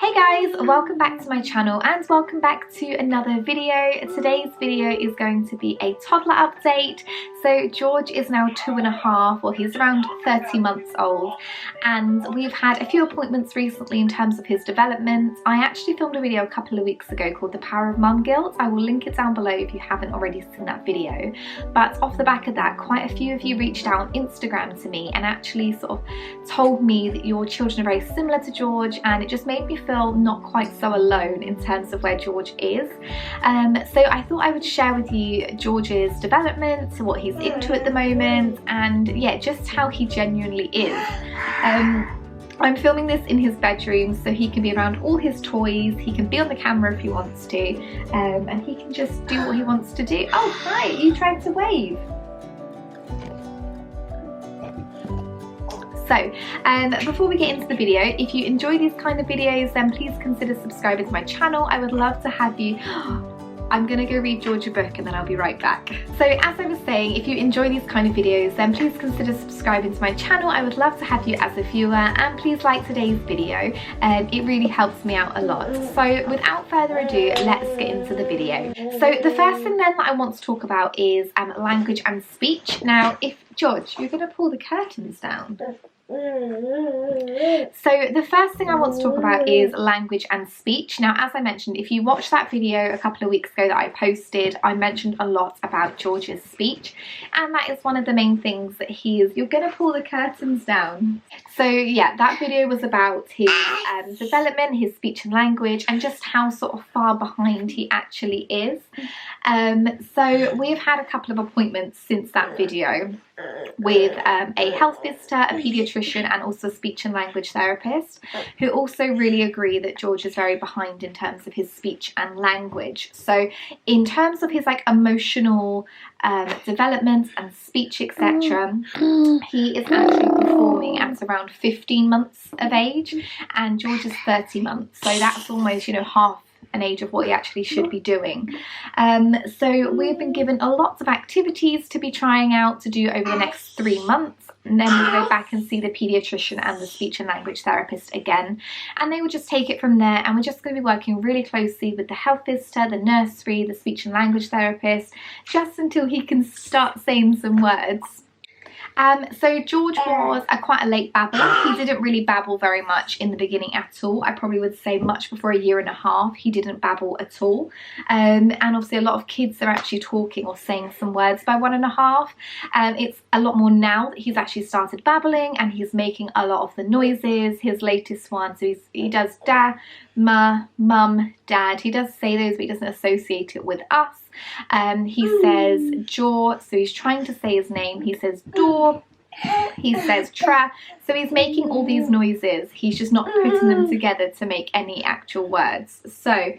Hey guys, welcome back to my channel and welcome back to another video. Today's video is going to be a toddler update. So George is now 2.5, or he's around 30 months old, and we've had a few appointments recently in terms of his development. I actually filmed a video a couple of weeks ago called The Power of Mum Guilt. I will link it down below if you haven't already seen that video. But off the back of that, quite a few of you reached out on Instagram to me and actually sort of told me that your children are very similar to George, and it just made me feel not quite so alone in terms of where George is. So I thought I would share with you George's development, what he's into at the moment, and yeah, just how he genuinely is. I'm filming this in his bedroom so he can be around all his toys, he can be on the camera if he wants to, and he can just do what he wants to do. Oh hi, you tried to wave. So, before we get into the video, if you enjoy these kind of videos, then please consider subscribing to my channel. I would love to have you... I'm gonna go read George a book and then I'll be right back. So as I was saying, if you enjoy these kind of videos, then please consider subscribing to my channel. I would love to have you as a viewer, and please like today's video. It really helps me out a lot. So without further ado, let's get into the video. So the first thing then that I want to talk about is language and speech. Now, if George, you're gonna pull the curtains down. So the first thing I want to talk about is language and speech. Now, as I mentioned, if you watched that video a couple of weeks ago that I posted, I mentioned a lot about George's speech, and that is one of the main things that you're going to pull the curtains down. So yeah, that video was about his development, his speech and language, and just how sort of far behind he actually is. So we've had a couple of appointments since that video with a health visitor, a paediatrician, and also a speech and language therapist, who also really agree that George is very behind in terms of his speech and language. So in terms of his emotional development and speech, etc., he is actually performing at around 15 months of age, and George is 30 months, so that's almost, you know, half an age of what he actually should be doing. So we've been given a lot of activities to be trying out to do over the next 3 months, and then we'll go back and see the paediatrician and the speech and language therapist again, and they will just take it from there. And we're just going to be working really closely with the health visitor, the nursery, the speech and language therapist, just until he can start saying some words. So George was quite a late babbler. He didn't really babble very much in the beginning at all. I probably would say much before 1.5 years he didn't babble at all. And obviously a lot of kids are actually talking or saying some words by 1.5. It's a lot more now that he's actually started babbling, and he's making a lot of the noises. His latest one, so he does da, ma, mum, dad. He does say those, but he doesn't associate it with us. He says jaw, so he's trying to say his name. He says door, he says tra, so he's making all these noises. He's just not putting them together to make any actual words. So,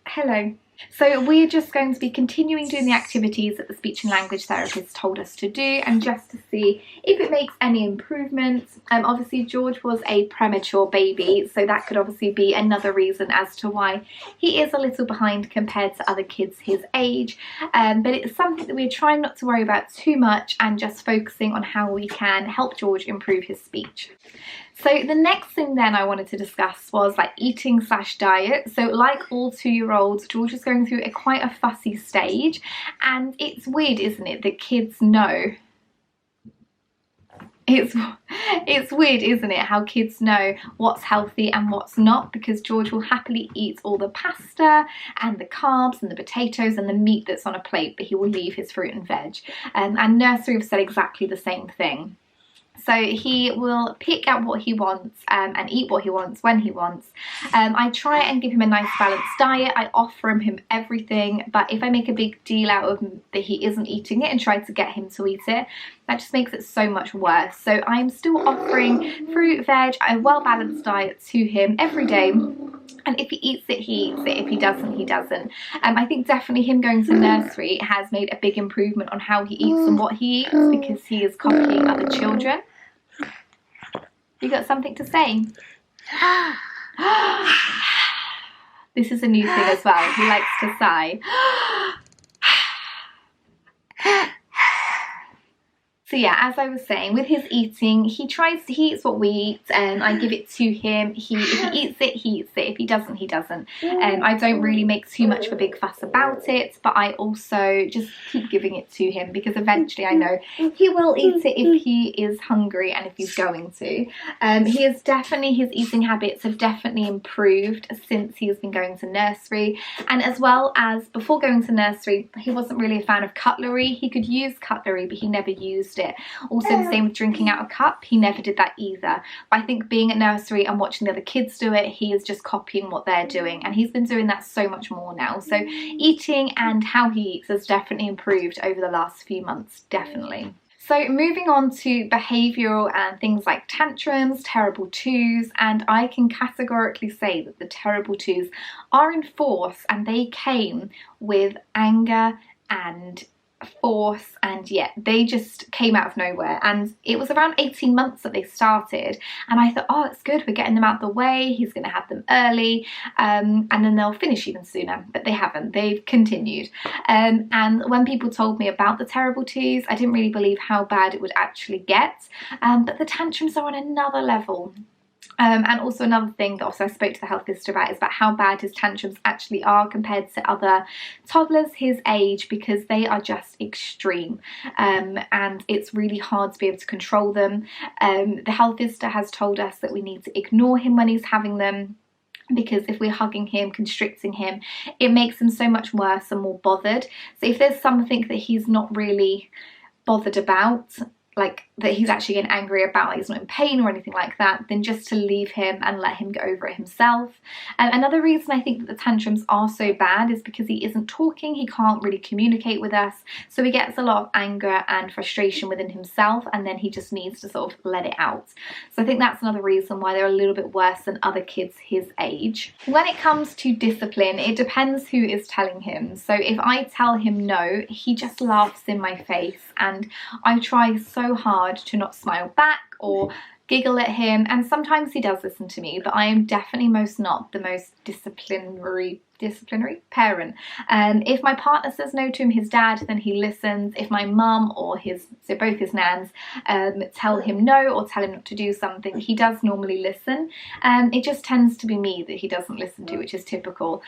hello. So we're just going to be continuing doing the activities that the speech and language therapist told us to do, and just to see if it makes any improvements. Obviously George was a premature baby, so that could obviously be another reason as to why he is a little behind compared to other kids his age. But it's something that we're trying not to worry about too much, and just focusing on how we can help George improve his speech. So the next thing then I wanted to discuss was eating / diet. So like all 2-year-olds, George is going through quite a fussy stage, and it's weird, isn't it, that kids know. It's weird, isn't it, how kids know what's healthy and what's not, because George will happily eat all the pasta and the carbs and the potatoes and the meat that's on a plate, but he will leave his fruit and veg. And nursery have said exactly the same thing. So he will pick out what he wants and eat what he wants when he wants. I try and give him a nice balanced diet. I offer him everything, but if I make a big deal out of that he isn't eating it and try to get him to eat it, that just makes it so much worse. So I'm still offering fruit, veg, a well-balanced diet to him every day. And if he eats it, he eats it. If he doesn't, he doesn't. I think definitely him going to nursery has made a big improvement on how he eats and what he eats, because he is copying other children. You got something to say? This is a new thing as well. He likes to sigh. So yeah, as I was saying, with his eating, he eats what we eat, and I give it to him. If he eats it, he eats it. If he doesn't, he doesn't. I don't really make too much of a big fuss about it, but I also just keep giving it to him because eventually I know he will eat it if he is hungry and if he's going to. His eating habits have definitely improved since he has been going to nursery, and as well as before going to nursery, he wasn't really a fan of cutlery. He could use cutlery, but he never used it. Also the same with drinking out a cup, he never did that either. But I think being at nursery and watching the other kids do it, he is just copying what they're doing, and he's been doing that so much more now. So eating and how he eats has definitely improved over the last few months, definitely. So moving on to behavioural and things like tantrums, terrible twos, and I can categorically say that the terrible twos are in force, and they came with anger and force, and yeah, they just came out of nowhere. And it was around 18 months that they started, and I thought, oh, it's good, we're getting them out of the way, he's going to have them early, and then they'll finish even sooner. But they haven't, they've continued. And when people told me about the terrible twos, I didn't really believe how bad it would actually get, but the tantrums are on another level. And also another thing that also I spoke to the health visitor about is about how bad his tantrums actually are compared to other toddlers his age, because they are just extreme, and it's really hard to be able to control them. The health visitor has told us that we need to ignore him when he's having them, because if we're hugging him, constricting him, it makes him so much worse and more bothered. So if there's something that he's not really bothered about, like that he's actually getting angry about, like he's not in pain or anything like that, then just to leave him and let him get over it himself. Another reason I think that the tantrums are so bad is because he isn't talking, he can't really communicate with us, so he gets a lot of anger and frustration within himself, and then he just needs to sort of let it out. So I think that's another reason why they're a little bit worse than other kids his age. When it comes to discipline, it depends who is telling him. So if I tell him no, he just laughs in my face, and I try so hard to not smile back or giggle at him, and sometimes he does listen to me, but I am definitely not the most disciplinary parent. If my partner says no to him, his dad, then he listens. If my mum or both his nans tell him no or tell him not to do something, he does normally listen. It just tends to be me that he doesn't listen to, which is typical.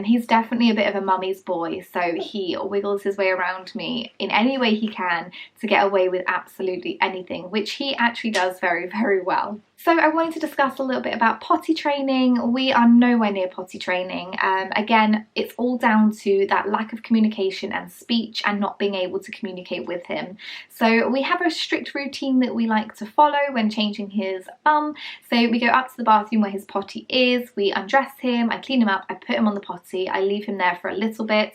He's definitely a bit of a mummy's boy, so he wiggles his way around me in any way he can to get away with absolutely anything, which he actually does very, very well. So I wanted to discuss a little bit about potty training. We are nowhere near potty training. Again, it's all down to that lack of communication and speech and not being able to communicate with him. So we have a strict routine that we like to follow when changing his bum. So we go up to the bathroom where his potty is, we undress him, I clean him up, I put him on the potty, I leave him there for a little bit.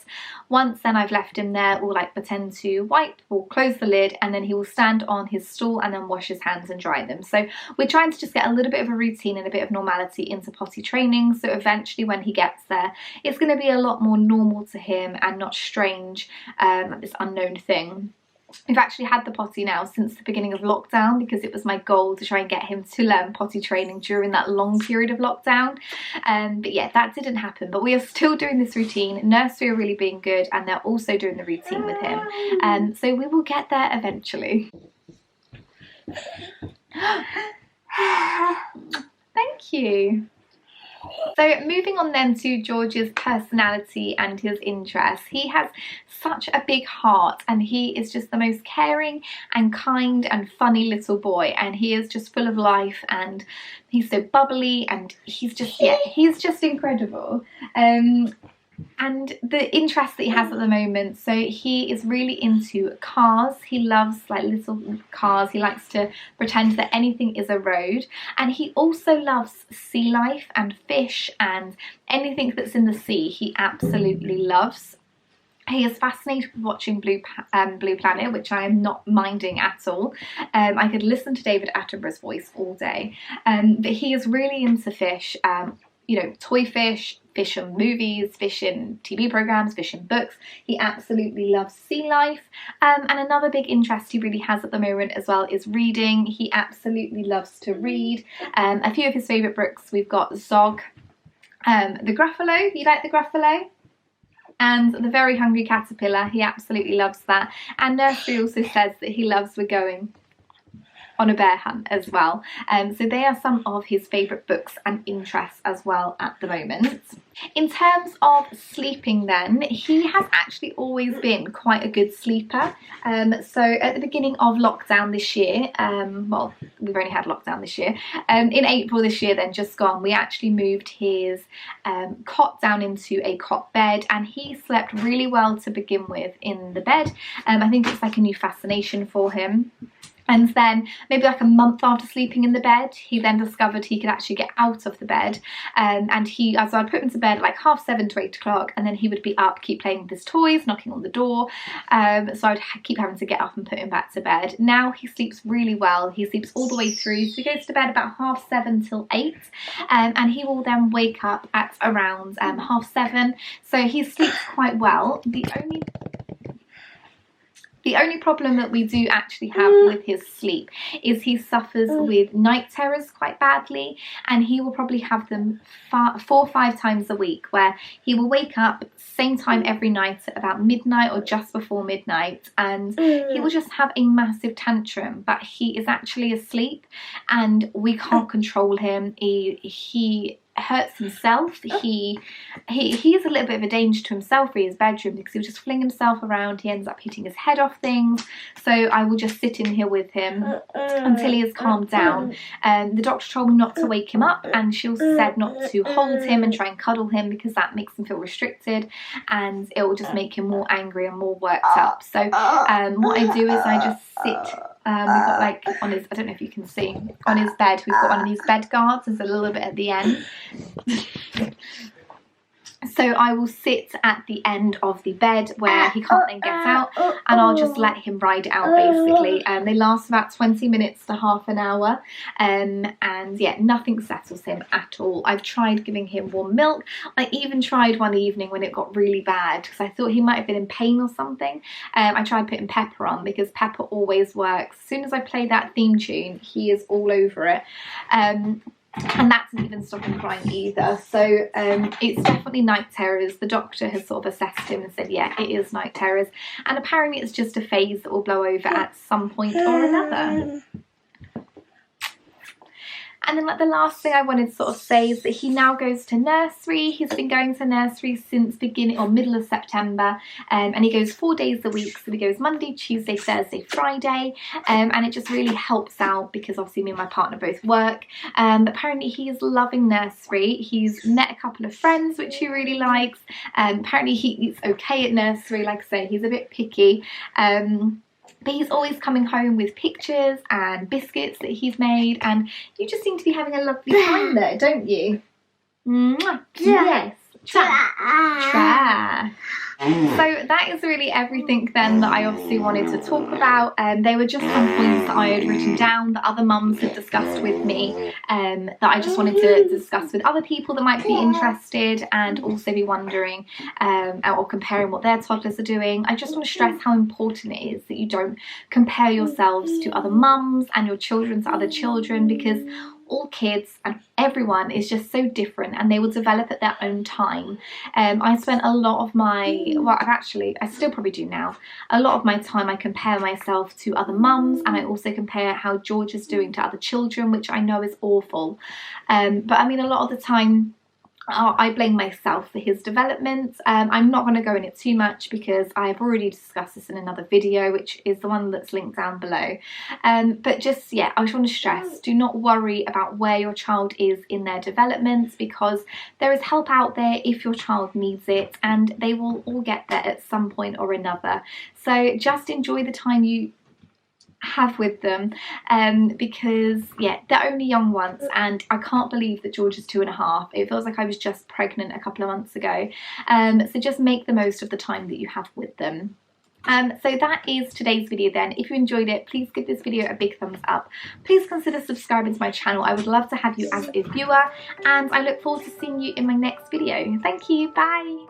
Once then I've left him there, we'll like pretend to wipe, we'll close the lid, and then he will stand on his stool and then wash his hands and dry them. So we're trying to just get a little bit of a routine and a bit of normality into potty training, so eventually when he gets there it's going to be a lot more normal to him and not strange, this unknown thing. We've actually had the potty now since the beginning of lockdown because it was my goal to try and get him to learn potty training during that long period of lockdown. But yeah, that didn't happen, but we are still doing this routine. Nursery are really being good, and they're also doing the routine with him, so we will get there eventually. Thank you. So moving on then to George's personality and his interests. He has such a big heart, and he is just the most caring and kind and funny little boy, and he is just full of life, and he's so bubbly, and he's just, yeah, he's just incredible. And the interest that he has at the moment, so he is really into cars. He loves like little cars. He likes to pretend that anything is a road, and he also loves sea life and fish and anything that's in the sea he absolutely loves. He is fascinated with watching Blue Planet, which I am not minding at all. I could listen to David Attenborough's voice all day, but he is really into fish. You know, toy fish, fish in movies, fish in TV programs, fish in books. He absolutely loves sea life. And another big interest he really has at the moment as well is reading. He absolutely loves to read. A few of his favourite books, we've got Zog, the Gruffalo. You like the Gruffalo? And the very hungry caterpillar, he absolutely loves that. And nursery also says that he loves We're Going on a Bear Hunt as well. So they are some of his favourite books and interests as well at the moment. In terms of sleeping then, he has actually always been quite a good sleeper. So at the beginning of lockdown this year, well, we've only had lockdown this year, in April this year then, just gone, we actually moved his cot down into a cot bed, and he slept really well to begin with in the bed. I think it's like a new fascination for him. And then maybe like a month after sleeping in the bed, he then discovered he could actually get out of the bed. And he, as I'd put him to bed at like 7:30 to 8 o'clock, and then he would be up, keep playing with his toys, knocking on the door. So I'd keep having to get up and put him back to bed. Now he sleeps really well. He sleeps all the way through. So he goes to bed about 7:30 till 8. And he will then wake up at around 7:30. So he sleeps quite well. The only problem that we do actually have with his sleep is he suffers with night terrors quite badly, and he will probably have them 4 or 5 times a week, where he will wake up same time every night at about midnight or just before midnight, and he will just have a massive tantrum, but he is actually asleep and we can't control him. He hurts himself. He is a little bit of a danger to himself in his bedroom, because he'll just fling himself around. He ends up hitting his head off things. So I will just sit in here with him until he has calmed down. The doctor told me not to wake him up, and she also said not to hold him and try and cuddle him, because that makes him feel restricted and it will just make him more angry and more worked up. So what I do is I just sit. We've got like on his, I don't know if you can see, on his bed, we've got one of these bed guards. There's a little bit at the end. So I will sit at the end of the bed where he can't then get out, and I'll just let him ride it out basically. They last about 20 minutes to half an hour, and yeah, nothing settles him at all. I've tried giving him warm milk. I even tried one evening when it got really bad, because I thought he might have been in pain or something. I tried putting Pepper on, because Pepper always works. As soon as I play that theme tune, he is all over it. And that doesn't even stop him crying either. So it's definitely night terrors. The doctor has sort of assessed him and said, yeah, it is night terrors. And apparently it's just a phase that will blow over at some point or another. And then like the last thing I wanted to sort of say is that he now goes to nursery. He's been going to nursery since beginning or middle of September, and he goes 4 days a week. So he goes Monday, Tuesday, Thursday, Friday, and it just really helps out, because obviously me and my partner both work. Apparently he is loving nursery. He's met a couple of friends which he really likes. Apparently he eats okay at nursery. Like I say, he's a bit picky. But he's always coming home with pictures and biscuits that he's made, and you just seem to be having a lovely time there, don't you? Mwah. Yes. Tra. So that is really everything then that I obviously wanted to talk about. They were just some points that I had written down that other mums had discussed with me, that I just wanted to discuss with other people that might be interested and also be wondering or comparing what their toddlers are doing. I just want to stress how important it is that you don't compare yourselves to other mums and your children to other children, because all kids and everyone is just so different, and they will develop at their own time. I spent a lot of my, well actually I still probably do now, a lot of my time I compare myself to other mums, and I also compare how George is doing to other children, which I know is awful. But I mean, a lot of the time I blame myself for his development. I'm not going to go in it too much, because I've already discussed this in another video, which is the one that's linked down below. But just, yeah, I just want to stress, do not worry about where your child is in their development, because there is help out there if your child needs it, and they will all get there at some point or another. So just enjoy the time you have with them, because yeah, they're only young ones, and I can't believe that George is 2.5. It feels like I was just pregnant a couple of months ago. So just make the most of the time that you have with them. So that is today's video then. If you enjoyed it, please give this video a big thumbs up. Please consider subscribing to my channel. I would love to have you as a viewer, and I look forward to seeing you in my next video. Thank you, bye.